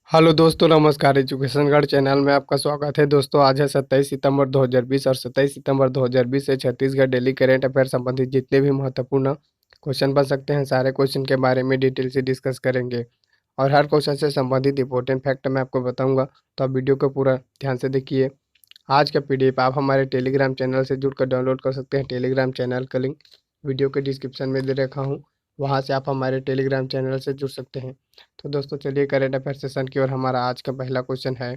Hello दोस्तों, नमस्कार। Education गढ़ चैनल में आपका स्वागत है। दोस्तों, आज है 27 सितंबर 2020 और 27 सितंबर 2020 से छत्तीसगढ़ डेली करेंट अफेयर संबंधित जितने भी महत्वपूर्ण क्वेश्चन बन सकते हैं, सारे क्वेश्चन के बारे में डिटेल से डिस्कस करेंगे। और हर क्वेश्चन से संबंधित इंपॉर्टेंट फैक्ट मैं आपको बताऊंगा, तो आप वीडियो को पूरा ध्यान से देखिए। आज का पीडीएफ आप हमारे टेलीग्राम चैनल से जुड़कर डाउनलोड कर सकते हैं। टेलीग्राम चैनल का लिंक वीडियो के डिस्क्रिप्शन में दे रखा हूँ, वहाँ से आप हमारे टेलीग्राम चैनल से जुड़ सकते हैं। तो दोस्तों, चलिए करेंट अफेयर सेशन की ओर। हमारा आज का पहला क्वेश्चन है,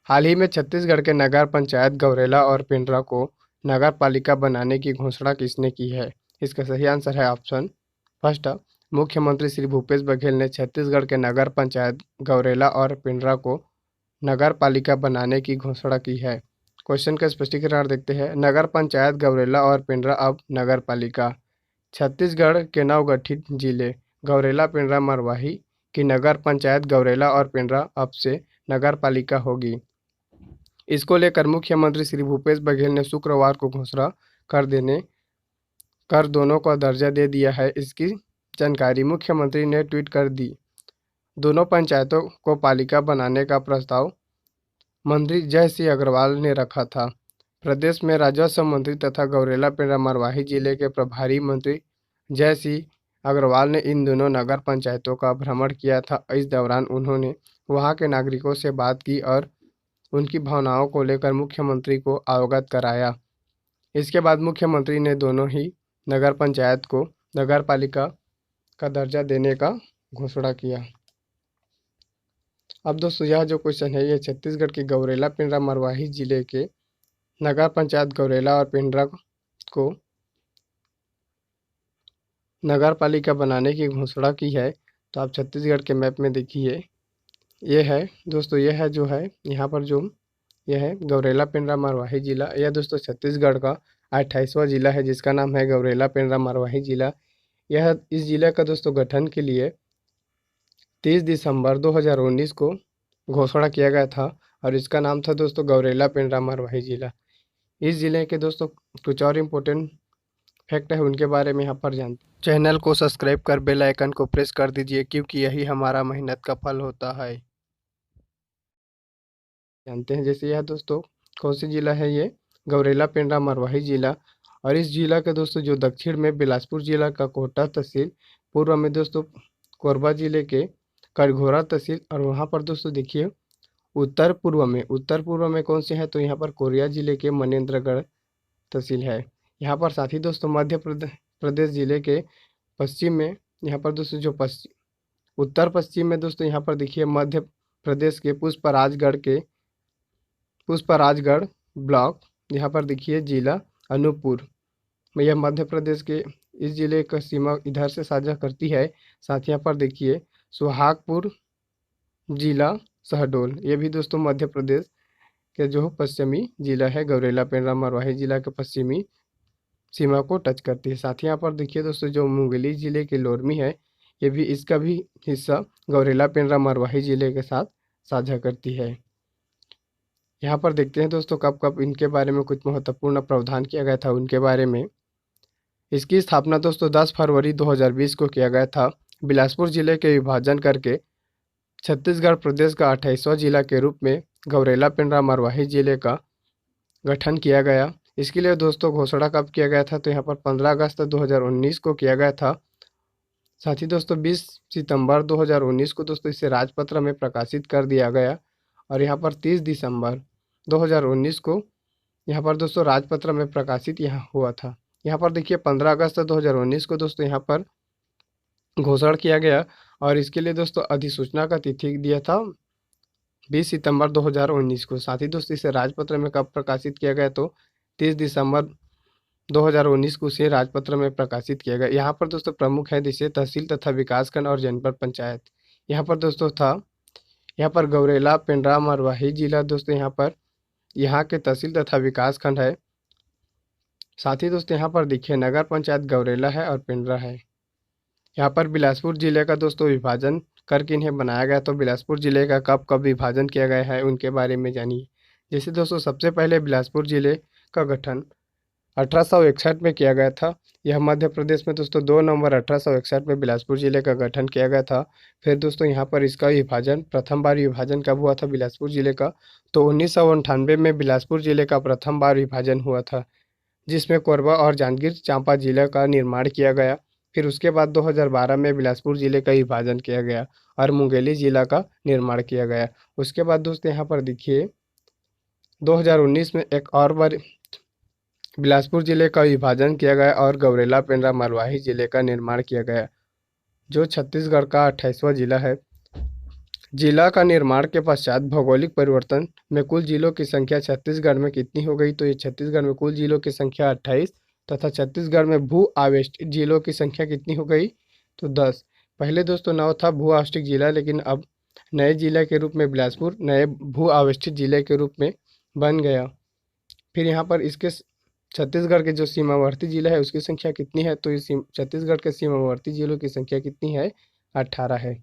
हाल ही में छत्तीसगढ़ के नगर पंचायत गौरेला और पिंडरा को नगर पालिका बनाने की घोषणा किसने की है? इसका सही आंसर है ऑप्शन फर्स्ट। मुख्यमंत्री श्री भूपेश बघेल ने छत्तीसगढ़ के नगर पंचायत गौरेला और पिंडरा को नगर पालिका बनाने की घोषणा की है। क्वेश्चन का स्पष्टीकरण देखते हैं। नगर पंचायत गौरेला और पिंडरा अब नगर पालिका। छत्तीसगढ़ के नवगठित जिले गौरेला, पिंडरा, मरवाही की नगर पंचायत गौरेला और पिंडरा अब से नगर पालिका होगी। इसको लेकर मुख्यमंत्री श्री भूपेश बघेल ने शुक्रवार को घोषणा कर देने कर दोनों को दर्जा दे दिया है। इसकी जानकारी मुख्यमंत्री ने ट्वीट कर दी। दोनों पंचायतों को पालिका बनाने का प्रस्ताव मंत्री जय सिंह अग्रवाल ने रखा था। प्रदेश में राजस्व मंत्री तथा गौरेला, पिंडरा, मरवाही जिले के प्रभारी मंत्री जय सिंह अग्रवाल ने इन दोनों नगर पंचायतों का भ्रमण किया था। इस दौरान उन्होंने वहां के नागरिकों से बात की और उनकी भावनाओं को लेकर मुख्यमंत्री को अवगत कराया। इसके बाद मुख्यमंत्री ने दोनों ही नगर पंचायत को नगर पालिका का दर्जा देने का घोषणा किया। अब दोस्तों, यह जो क्वेश्चन है, ये छत्तीसगढ़ के गौरेला, पिंडरा, मरवाही जिले के नगर पंचायत गौरेला और पिंडरा को नगर पालिका बनाने की घोषणा की है। तो आप छत्तीसगढ़ के मैप में देखिए, ये है दोस्तों, यह है जो है यहाँ पर जो यह है गौरेला, पिंडरा, मरवाही जिला। यह दोस्तों छत्तीसगढ़ का 28वां जिला है, जिसका नाम है गौरेला, पिंडरा, मरवाही जिला। यह इस जिले का दोस्तों गठन के लिए 30 दिसंबर 2019 को घोषणा किया गया था और इसका नाम था दोस्तों गौरेला, पिंडरा, मरवाही जिला। इस जिले के दोस्तों कुछ और इम्पोर्टेंट फैक्ट है, उनके बारे में यहाँ पर जानते हैं। चैनल को सब्सक्राइब कर बेल आइकन को प्रेस कर दीजिए, क्योंकि यही हमारा मेहनत का फल होता है। जानते हैं, जैसे यह दोस्तों कौन सी जिला है, ये गौरेला, पिंडरा, मरवाही जिला। और इस जिला के दोस्तों जो दक्षिण में बिलासपुर जिला का कोटा तहसील, पूर्व में दोस्तों कोरबा जिले के कटघोरा तहसील, और वहाँ पर दोस्तों देखिए उत्तर पूर्व में कौन से है, तो यहाँ पर कोरिया जिले के मनेन्द्रगढ़ तहसील है। यहाँ पर साथ ही दोस्तों मध्य प्रदेश जिले के पश्चिम में, यहाँ पर दोस्तों जो पश्चिम उत्तर पश्चिम में दोस्तों यहाँ पर देखिए मध्य प्रदेश के पुष्पराजगढ़ ब्लॉक, यहाँ पर देखिए जिला अनूपपुर में, यह मध्य प्रदेश के इस जिले का सीमा इधर से साझा करती है। साथ ही यहाँ पर देखिए सुहागपुर जिला शहडोल, ये भी दोस्तों मध्य प्रदेश के जो पश्चिमी जिला है। गौरेला, पिंडरा, मरवाही जिला के पश्चिमी सीमा को टच करती है। साथ ही यहाँ पर देखिए दोस्तों जो मुंगेली जिले की लोरमी है, ये भी इसका भी हिस्सा गौरेला, पिंडरा, मरवाही जिले के साथ साझा करती है। यहाँ पर देखते हैं दोस्तों कब कब इनके बारे में कुछ महत्वपूर्ण प्रावधान किया गया था उनके बारे में। इसकी स्थापना दोस्तों 10 फरवरी 2020 को किया गया था। बिलासपुर जिले के विभाजन करके छत्तीसगढ़ प्रदेश का 28वां जिला के रूप में गौरेला, पिंडरा, मरवाही जिले का गठन किया गया। इसके लिए दोस्तों घोषणा कब किया गया था, तो यहाँ पर 15 अगस्त 2019 को किया गया था। साथ ही दोस्तों 20 सितंबर 2019 को दोस्तों इसे राजपत्र में प्रकाशित कर दिया गया। और यहाँ पर 30 दिसंबर 2019 को यहाँ पर दोस्तों राजपत्र में प्रकाशित यहाँ हुआ था। यहाँ पर देखिए 15 अगस्त 2019 को दोस्तों यहाँ पर घोषणा किया गया, और इसके लिए दोस्तों अधिसूचना का तिथि दिया था 20 सितंबर 2019 को। साथ ही दोस्तों इसे राजपत्र में कब प्रकाशित किया गया, तो 30 दिसंबर 2019 को इसे राजपत्र में प्रकाशित किया गया। यहाँ पर दोस्तों प्रमुख है जैसे तहसील तथा विकासखंड और जनपद पंचायत। यहाँ पर दोस्तों था, यहाँ पर गौरेला, पिंडरा, मरवाही जिला दोस्तों यहाँ पर यहाँ के तहसील तथा विकास खंड है। साथ ही दोस्तों यहाँ पर देखिए नगर पंचायत गौरेला है और पिंडरा है। यहाँ पर बिलासपुर जिले का दोस्तों विभाजन करके इन्हें बनाया गया। तो बिलासपुर जिले का कब कब विभाजन किया गया है उनके बारे में जानिए। जैसे दोस्तों सबसे पहले बिलासपुर जिले का गठन 1861 में किया गया था। यह मध्य प्रदेश में दोस्तों 2 नवंबर 1861 में बिलासपुर जिले का गठन किया गया था। फिर दोस्तों यहाँ पर इसका विभाजन, प्रथम बार विभाजन कब हुआ था बिलासपुर जिले का, तो 1998 में बिलासपुर जिले का प्रथम बार विभाजन हुआ था, जिसमें कोरबा और जांजगीर चांपा जिले का निर्माण किया गया। फिर उसके बाद 2012 में बिलासपुर जिले का विभाजन किया गया और मुंगेली जिला का निर्माण किया गया। उसके बाद दोस्तों यहाँ पर देखिए 2019 में एक और बार बिलासपुर जिले का विभाजन किया गया और गौरेला पेंड्रा मरवाही जिले का निर्माण किया गया, जो छत्तीसगढ़ का 28वां जिला है। जिला का निर्माण के पश्चात भौगोलिक परिवर्तन में कुल जिलों की संख्या छत्तीसगढ़ में कितनी हो गई, तो ये छत्तीसगढ़ में कुल जिलों की संख्या 28 तथा छत्तीसगढ़ में भू आवेष्टित जिलों की संख्या कितनी हो गई, तो 10। पहले दोस्तों 9 था भू आवेष्टित जिला, लेकिन अब नए जिले के रूप में बिलासपुर नए भू आवेष्टित जिले के रूप में बन गया। फिर यहाँ पर इसके छत्तीसगढ़ के जो सीमावर्ती जिला है उसकी संख्या कितनी है, तो इस छत्तीसगढ़ के सीमावर्ती जिलों की संख्या कितनी है, 18 है।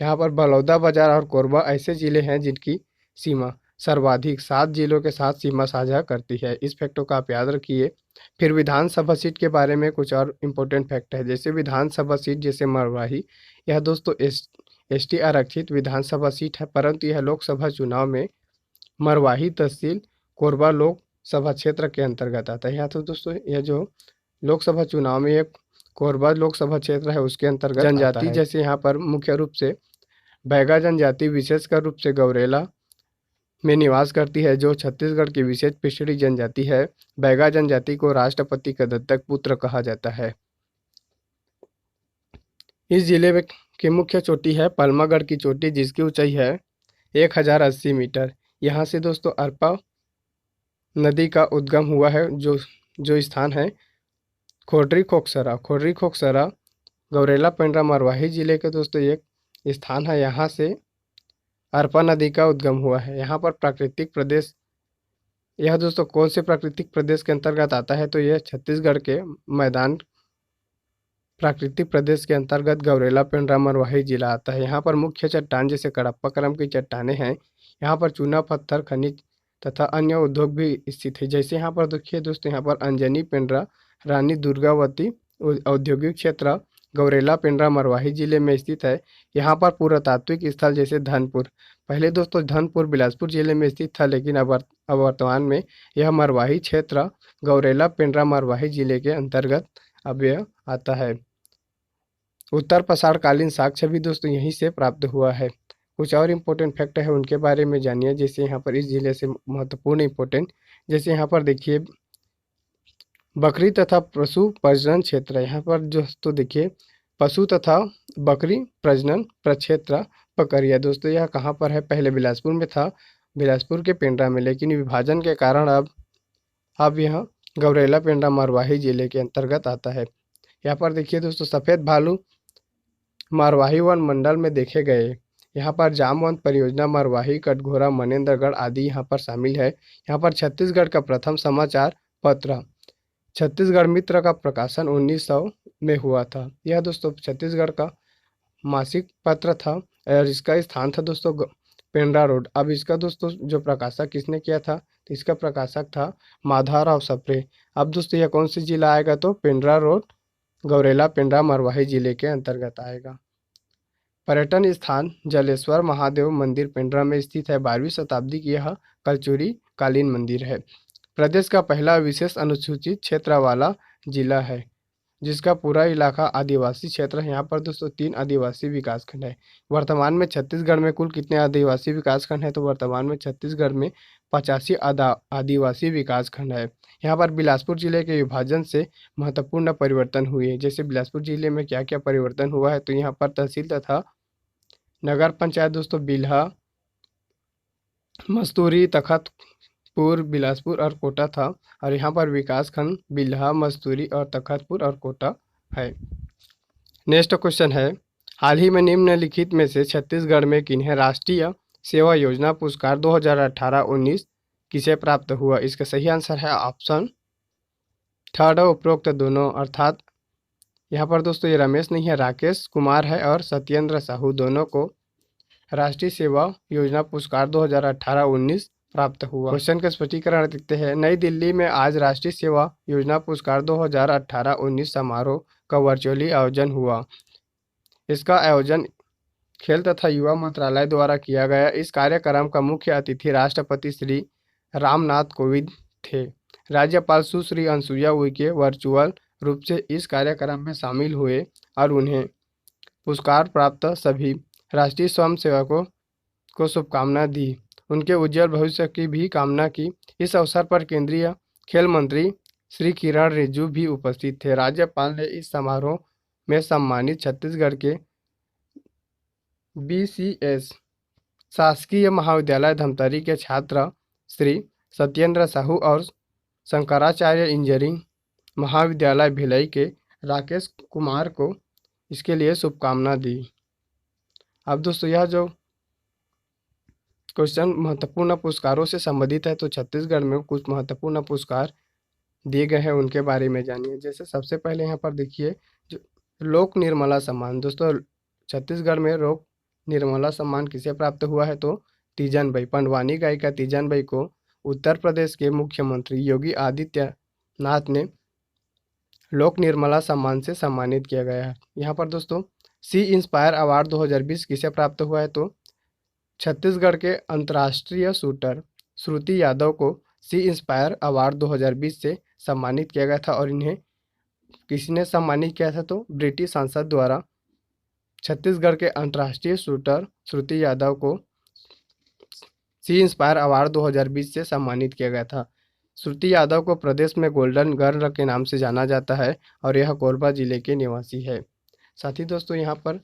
यहाँ पर बलौदाबाजार और कोरबा ऐसे जिले हैं जिनकी सीमा सर्वाधिक 7 जिलों के साथ सीमा साझा करती है। इस फैक्टों का आप याद रखिए। फिर विधानसभा सीट के बारे में कुछ और इम्पोर्टेंट फैक्ट है, जैसे विधानसभा सीट जैसे मरवाही, यह दोस्तों एसटी आरक्षित विधानसभा सीट है, परंतु यह लोकसभा चुनाव में मरवाही तहसील कोरबा लोकसभा क्षेत्र के अंतर्गत आता है। यहाँ तो दोस्तों यह जो लोकसभा चुनाव में एक कोरबा लोकसभा क्षेत्र है उसके अंतर्गत जनजाति, जैसे यहाँ पर मुख्य रूप से बैगा जनजाति विशेषकर रूप से गौरेला में निवास करती है, जो छत्तीसगढ़ की विशेष पिछड़ी जनजाति है। बैगा जनजाति को राष्ट्रपति का दत्तक पुत्र कहा जाता है। इस जिले में की मुख्य चोटी है पलमागढ़ की चोटी, जिसकी ऊंचाई है 1080 मीटर। यहाँ से दोस्तों अरपा नदी का उद्गम हुआ है। जो स्थान है खोडरी खोकसरा गौरेला पेंड्रा मरवाही जिले के दोस्तों एक स्थान है। यहाँ से अरपा नदी का उद्गम हुआ है। यहाँ पर प्राकृतिक प्रदेश, यह दोस्तों कौन से प्राकृतिक प्रदेश के अंतर्गत आता है, तो यह छत्तीसगढ़ के मैदान प्राकृतिक प्रदेश के अंतर्गत गौरेला पेंड्रा मरवाही जिला आता है। यहाँ पर मुख्य चट्टान जैसे कडप्पा क्रम की चट्टानें हैं। यहाँ पर चूना पत्थर खनिज तथा अन्य उद्योग भी स्थित है। जैसे यहाँ पर देखिए दोस्तों, यहाँ पर अंजनी पेंड्रा रानी दुर्गावती औद्योगिक क्षेत्र गौरेला पेंड्रा मरवाही जिले में स्थित है। यहाँ पर पुरातात्विक स्थल जैसे धनपुर, पहले दोस्तों धनपुर बिलासपुर जिले में स्थित था, लेकिन अब वर्तमान में यह मरवाही क्षेत्र गौरेला पेंड्रा मरवाही जिले के अंतर्गत अब यह आता है। उत्तर पसारकालीन साक्ष्य भी दोस्तों यहीं से प्राप्त हुआ है। कुछ और इम्पोर्टेंट फैक्ट है उनके बारे में जानिए। जैसे यहाँ पर इस जिले से महत्वपूर्ण इम्पोर्टेंट, जैसे यहाँ पर देखिए बकरी तथा पशु प्रजनन क्षेत्र, यहाँ पर दोस्तों देखिए पशु तथा बकरी प्रजनन प्रक्षेत्र पकरिया। दोस्तों यह कहाँ पर है, पहले बिलासपुर में था, बिलासपुर के पेंड्रा में, लेकिन विभाजन के कारण अब यह गौरेला पेंड्रा मरवाही जिले के अंतर्गत आता है। यहाँ पर देखिए दोस्तों सफ़ेद भालू मरवाही वन मंडल में देखे गए। यहाँ पर जामवंत परियोजना मरवाही कटघोरा मनेन्द्रगढ़ आदि यहाँ पर शामिल है। यहाँ पर छत्तीसगढ़ का प्रथम समाचार पत्र छत्तीसगढ़ मित्र का प्रकाशन 1900 में हुआ था। यह दोस्तों छत्तीसगढ़ का मासिक पत्र था और इसका स्थान था दोस्तों पेंड्रा रोड। अब इसका दोस्तों जो प्रकाशक किसने किया था, तो इसका प्रकाशक था माधवराव सप्रे। अब दोस्तों यह कौन सी जिला आएगा, तो पेंड्रा रोड गौरेला पेंड्रा मरवाही जिले के अंतर्गत आएगा। पर्यटन स्थान जलेश्वर महादेव मंदिर पेंड्रा में स्थित है। 12वीं शताब्दी की यह कलचुरी कालीन मंदिर है। प्रदेश का पहला विशेष अनुसूचित क्षेत्र वाला जिला है, जिसका पूरा इलाका आदिवासी क्षेत्र है। यहाँ पर दोस्तों 3 आदिवासी विकासखंड है। वर्तमान में छत्तीसगढ़ में कुल कितने आदिवासी विकासखंड है, तो वर्तमान में छत्तीसगढ़ में 85 आदिवासी विकासखंड है। यहाँ पर बिलासपुर जिले के विभाजन से महत्वपूर्ण परिवर्तन हुए हैं। जैसे बिलासपुर जिले में क्या क्या परिवर्तन हुआ है, तो यहाँ पर तहसील तथा नगर पंचायत दोस्तों बिल्हा, मस्तूरी, तखतपुर, बिलासपुर और कोटा था, और यहाँ पर विकासखंड बिल्हा, मस्तूरी और तखतपुर और कोटा है। नेक्स्ट क्वेश्चन है, हाल ही में निम्नलिखित में से छत्तीसगढ़ में किन्हें राष्ट्रीय सेवा योजना पुरस्कार 2018-19 किसे प्राप्त हुआ? इसका सही आंसर है ऑप्शन थर्ड उपरोक्त दोनों, अर्थात यहाँ पर दोस्तों ये रमेश नहीं है, राकेश कुमार है और सत्येंद्र साहू, दोनों को राष्ट्रीय सेवा योजना पुरस्कार 2018-19 प्राप्त हुआ। क्वेश्चन का स्पष्टीकरण देखते हैं। नई दिल्ली में आज राष्ट्रीय सेवा योजना पुरस्कार 2018-19 समारोह का वर्चुअली आयोजन हुआ। इसका आयोजन खेल तथा युवा मंत्रालय द्वारा किया गया। इस कार्यक्रम का मुख्य अतिथि राष्ट्रपति श्री रामनाथ कोविंद थे। राज्यपाल सुश्री अनुसुईया उइके वर्चुअल रूप से इस कार्यक्रम में शामिल हुए और उन्हें पुरस्कार प्राप्त सभी राष्ट्रीय स्वयंसेवकों को शुभकामनाएं दी। उनके उज्जवल भविष्य की भी कामना की। इस अवसर पर केंद्रीय खेल मंत्री श्री किरण रिजिजू भी उपस्थित थे। राज्यपाल ने इस समारोह में सम्मानित छत्तीसगढ़ के BCS शासकीय महाविद्यालय धमतरी के छात्र श्री सत्येंद्र साहू और शंकराचार्य इंजीनियरिंग महाविद्यालय भिलाई के राकेश कुमार को इसके लिए शुभकामना दी। अब दोस्तों यह जो क्वेश्चन महत्वपूर्ण पुरस्कारों से संबंधित है, तो छत्तीसगढ़ में कुछ महत्वपूर्ण पुरस्कार दिए गए हैं, उनके बारे में जानिए। जैसे सबसे पहले यहाँ पर देखिए जो लोक निर्मला सम्मान। दोस्तों छत्तीसगढ़ में लोक निर्मला सम्मान किसे प्राप्त हुआ है, तो तीजन बाई, पंडवानी गायिका तीजन बाई को उत्तर प्रदेश के मुख्यमंत्री योगी आदित्यनाथ ने लोक निर्मला सम्मान से सम्मानित किया गया है। यहाँ पर दोस्तों सी इंस्पायर अवार्ड 2020 किसे प्राप्त हुआ है, तो छत्तीसगढ़ के अंतर्राष्ट्रीय शूटर श्रुति यादव को सी इंस्पायर अवार्ड 2020 से सम्मानित किया गया था। और इन्हें किसने सम्मानित किया था, तो ब्रिटिश संसद द्वारा छत्तीसगढ़ के अंतर्राष्ट्रीय शूटर श्रुति यादव को सी इंस्पायर अवार्ड 2020 से सम्मानित किया गया था। श्रुति यादव को प्रदेश में गोल्डन गर्ल के नाम से जाना जाता है और यह कोरबा जिले के निवासी है। साथ ही दोस्तों यहाँ पर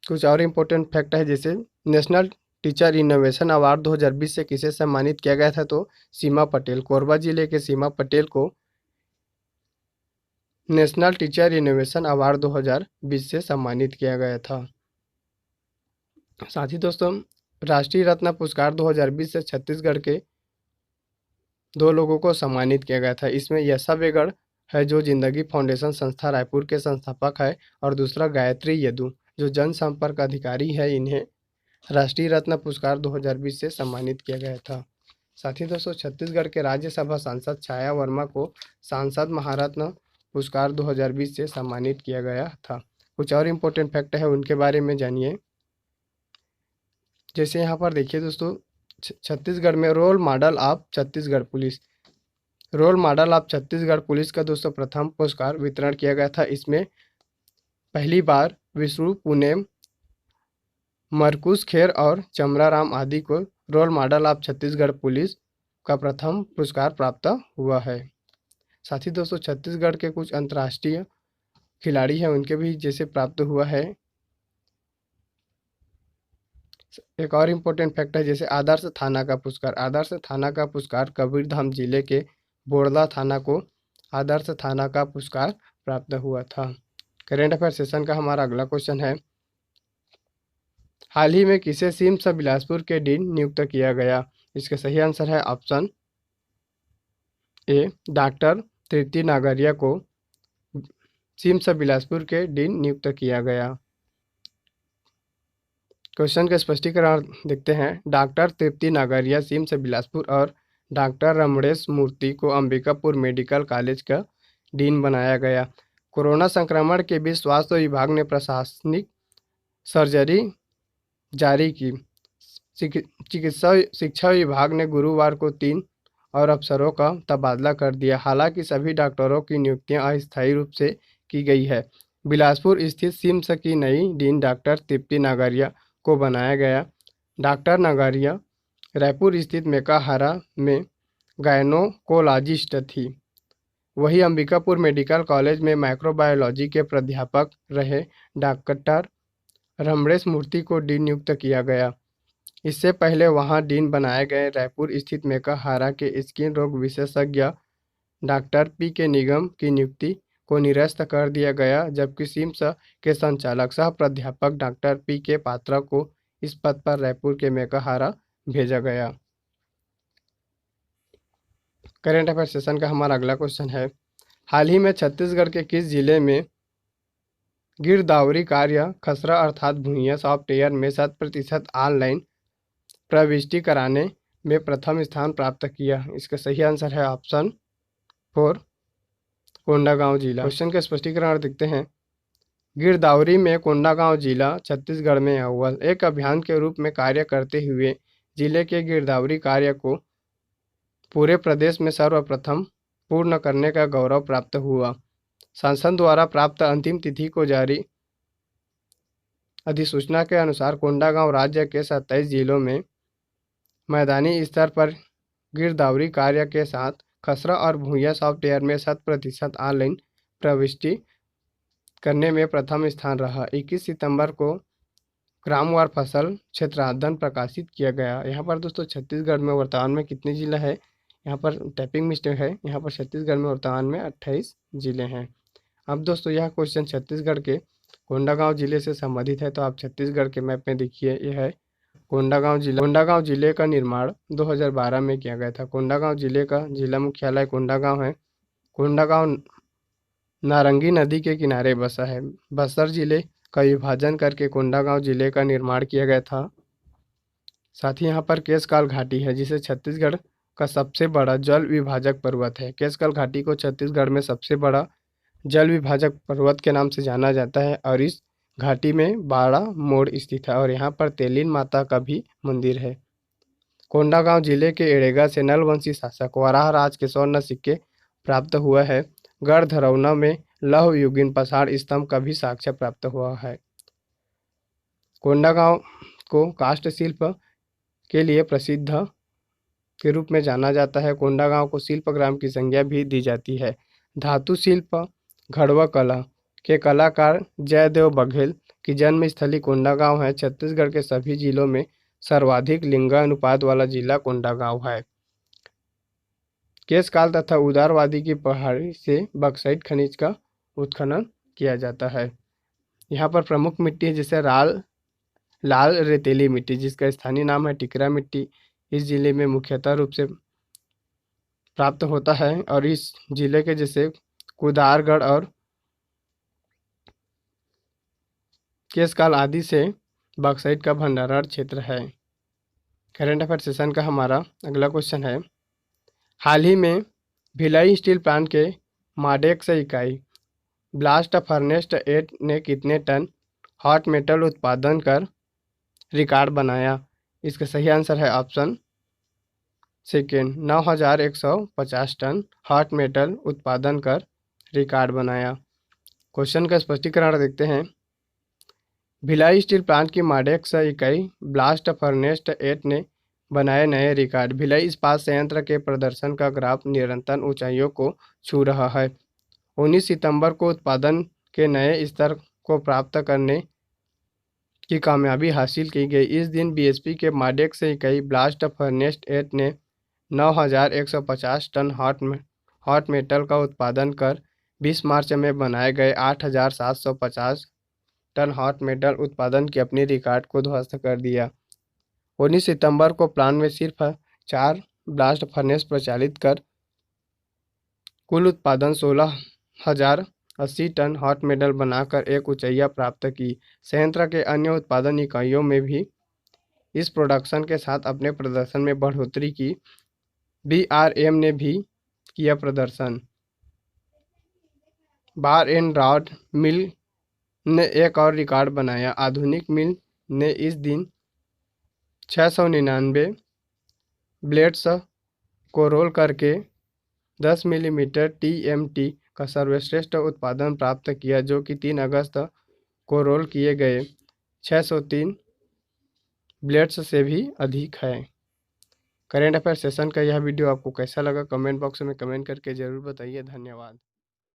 कुछ और इम्पोर्टेंट फैक्ट है, जैसे नेशनल टीचर इनोवेशन अवार्ड 2020 से किसे सम्मानित किया गया था, तो सीमा पटेल, कोरबा जिले के सीमा पटेल को नेशनल टीचर इनोवेशन अवार्ड 2020 से सम्मानित किया गया था। साथ ही दोस्तों राष्ट्रीय रत्न पुरस्कार 2020 से छत्तीसगढ़ के 2 लोगों को सम्मानित किया गया था। इसमें यशा बेगड़ है जो जिंदगी फाउंडेशन संस्था रायपुर के संस्थापक है, और दूसरा गायत्री यदु जो जनसंपर्क अधिकारी है। इन्हें राष्ट्रीय रत्न पुरस्कार 2020 से सम्मानित किया गया था। साथ ही दोस्तों छत्तीसगढ़ के राज्यसभा सांसद छाया वर्मा को सांसद महारत्न पुरस्कार 2020 से सम्मानित किया गया था। कुछ और इम्पोर्टेंट फैक्ट है, उनके बारे में जानिए। जैसे यहाँ पर देखिए दोस्तों छत्तीसगढ़ में role model of Chhattisgarh police, role model of Chhattisgarh police का दोस्तों प्रथम पुरस्कार वितरण किया गया था। इसमें पहली बार विष्णु पुनेम, मरकुस खेर और चमराराम आदि को role model of Chhattisgarh police का प्रथम पुरस्कार प्राप्त हुआ है। साथ ही दोस्तों छत्तीसगढ़ के कुछ अंतर्राष्ट्रीय खिलाड़ी हैं, उनके भी जैसे प्राप्त हुआ है। एक और इम्पोर्टेंट फैक्ट है, जैसे आदर्श थाना का पुरस्कार। आदर्श थाना का पुरस्कार कबीरधाम जिले के बोड़ला थाना को आदर्श थाना का पुरस्कार प्राप्त हुआ था। करेंट अफेयर सेशन का हमारा अगला क्वेश्चन है, हाल ही में किसे सिम्स बिलासपुर के डीन नियुक्त किया गया। इसका सही आंसर है ऑप्शन ए, डॉक्टर तृप्ति नागरिया को सिम्स बिलासपुर के डीन नियुक्त किया गया। क्वेश्चन का स्पष्टीकरण देखते हैं। डॉक्टर तृप्ति नागरिया सिम्स बिलासपुर और डॉक्टर रमणेश मूर्ति को अंबिकापुर मेडिकल कॉलेज का डीन बनाया गया। कोरोना संक्रमण के बीच स्वास्थ्य विभाग ने प्रशासनिक सर्जरी जारी की। चिकित्सा शिक्षा विभाग ने गुरुवार को 3 और अफसरों का तबादला कर दिया। हालांकि सभी डॉक्टरों की नियुक्तियां अस्थायी रूप से की गई है। बिलासपुर स्थित सिम्स की नई डीन डॉक्टर तृप्ति नागरिया को बनाया गया। डॉक्टर नागरिया रायपुर स्थित मेकाहारा में गायनोकोलॉजिस्ट थी। वही अंबिकापुर मेडिकल कॉलेज में माइक्रोबायोलॉजी के प्राध्यापक रहे। डॉक्टर रमणेश मूर्ति को डीन नियुक्त किया गया। इससे पहले वहां डीन बनाए गए रायपुर स्थित मेकाहारा के स्किन रोग विशेषज्ञ डॉक्टर पी के निगम की नियुक्ति को निरस्त कर दिया गया, जबकि सिम्स के संचालक सह प्राध्यापक डॉक्टर पी के पात्रा को इस पद पर रायपुर के मेकाहारा भेजा गया। करेंट अफेयर सेशन का हमारा अगला क्वेश्चन है, हाल ही में छत्तीसगढ़ के किस जिले में गिरदावरी कार्य खसरा अर्थात भुइयां सॉफ्टवेयर में 100% ऑनलाइन प्रविष्टि कराने में प्रथम स्थान प्राप्त किया। इसका सही आंसर है ऑप्शन 4 कोंडागांव जिला। क्वेश्चन का स्पष्टीकरण देखते हैं। गिरदावरी में कोंडागांव जिला छत्तीसगढ़ में अव्वल एक अभियान के रूप में कार्य करते हुए जिले के गिरदावरी कार्य को पूरे प्रदेश में सर्वप्रथम पूर्ण करने का गौरव प्राप्त हुआ। शासन द्वारा प्राप्त अंतिम तिथि को जारी अधिसूचना के अनुसार कोंडागांव राज्य के 27 जिलों में मैदानी स्तर पर गिरदावरी कार्य के साथ खसरा और भूंइया सॉफ्टवेयर में 100% ऑनलाइन प्रविष्टि करने में प्रथम स्थान रहा। 21 सितंबर को ग्रामवार फसल क्षेत्रांकन प्रकाशित किया गया। यहाँ पर दोस्तों छत्तीसगढ़ में वर्तमान में कितने जिला है, यहाँ पर टाइपिंग मिस्टेक है। यहाँ पर छत्तीसगढ़ में वर्तमान में 28 जिले हैं। अब दोस्तों यह क्वेश्चन छत्तीसगढ़ के कोंडागांव जिले से संबंधित है, तो आप छत्तीसगढ़ के मैप में देखिए, यह है कोंडागांव जिला। कोंडागांव जिले का निर्माण 2012 में किया गया था। कोंडागांव जिले का जिला मुख्यालय कोंडागांव है। कोंडागांव नारंगी नदी के किनारे बसा है। बस्तर जिले का विभाजन करके कोंडागांव जिले का निर्माण किया गया था। साथ ही यहाँ पर केशकाल घाटी है, जिसे छत्तीसगढ़ का सबसे बड़ा जल विभाजक पर्वत है। केशकाल घाटी को छत्तीसगढ़ में सबसे बड़ा जल विभाजक पर्वत के नाम से जाना जाता है और इस घाटी में बाड़ा मोड़ स्थित है और यहाँ पर तेलिन माता का भी मंदिर है। कोंडागांव जिले के एड़ेगा से नलवंशी शासक वराह राज के स्वर्ण सिक्के प्राप्त हुआ है। गढ़धरौना में लौह युगीन पाषाण स्तंभ का भी साक्ष्य प्राप्त हुआ है। कोंडागांव को काष्ठ शिल्प के लिए प्रसिद्ध के रूप में जाना जाता है। कोंडागांव को शिल्पग्राम की संज्ञा भी दी जाती है। धातु शिल्प घड़वा कला के कलाकार जयदेव बघेल की जन्मस्थली कोंडागांव है। छत्तीसगढ़ के सभी जिलों में सर्वाधिक लिंगानुपात वाला जिला कोंडागांव है। केशकाल तथा उदारवादी की पहाड़ी से बक्साइट खनिज का उत्खनन किया जाता है। यहाँ पर प्रमुख मिट्टी है, जैसे लाल रेतीली मिट्टी, जिसका स्थानीय नाम है टिकरा मिट्टी, इस जिले में मुख्यतः रूप से प्राप्त होता है और इस जिले के जैसे कुदारगढ़ और केशकाल आदि से बॉक्साइट का भंडारण क्षेत्र है। करंट अफेयर सेशन का हमारा अगला क्वेश्चन है। हाल ही में भिलाई स्टील प्लांट के माडेक्स इकाई ब्लास्ट फर्नेस 8 ने कितने टन हॉट मेटल उत्पादन कर रिकॉर्ड बनाया? इसका सही आंसर है option second 9150 ton hot metal उत्पादन कर रिकॉर्ड बनाया। क्वेश्चन का स्पष्टीकरण देखते हैं। भिलाई स्टील प्लांट की माडेक्स इकाई ब्लास्ट फर्नेस 8 ने बनाए नए रिकॉर्ड। भिलाई इस्पात संयंत्र के प्रदर्शन का ग्राफ निरंतर ऊंचाइयों को छू रहा है। 19 सितंबर को उत्पादन के नए स्तर को प्राप्त करने की कामयाबी हासिल की गई। इस दिन बीएसपी के माडेक्स इकाई ब्लास्ट फर्नेस 8 ने 9150 टन हॉट मेटल का उत्पादन कर 20 मार्च में बनाए गए 8750 टन हॉट मेटल उत्पादन के अपने रिकॉर्ड को ध्वस्त कर दिया। 19 सितंबर को प्लांट में सिर्फ 4 ब्लास्ट फर्नेस प्रचालित कर कुल उत्पादन 16,080 टन हॉट मेटल बनाकर एक ऊंचाइयां प्राप्त की। संयंत्र के अन्य उत्पादन इकाइयों में भी इस प्रोडक्शन के साथ अपने प्रदर्शन में बढ़ोतरी की। बीआरएम ने भी किया प्रदर्शन। बार एंड रॉड मिल ने एक और रिकॉर्ड बनाया। आधुनिक मिल ने इस दिन 699 ब्लेड्स को रोल करके 10 मिलीमीटर टीएमटी का सर्वश्रेष्ठ उत्पादन प्राप्त किया, जो कि 3 अगस्त को रोल किए गए 603 ब्लेड्स से भी अधिक है। करेंट अफेयर सेशन का यह वीडियो आपको कैसा लगा कमेंट बॉक्स में कमेंट करके ज़रूर बताइए। धन्यवाद।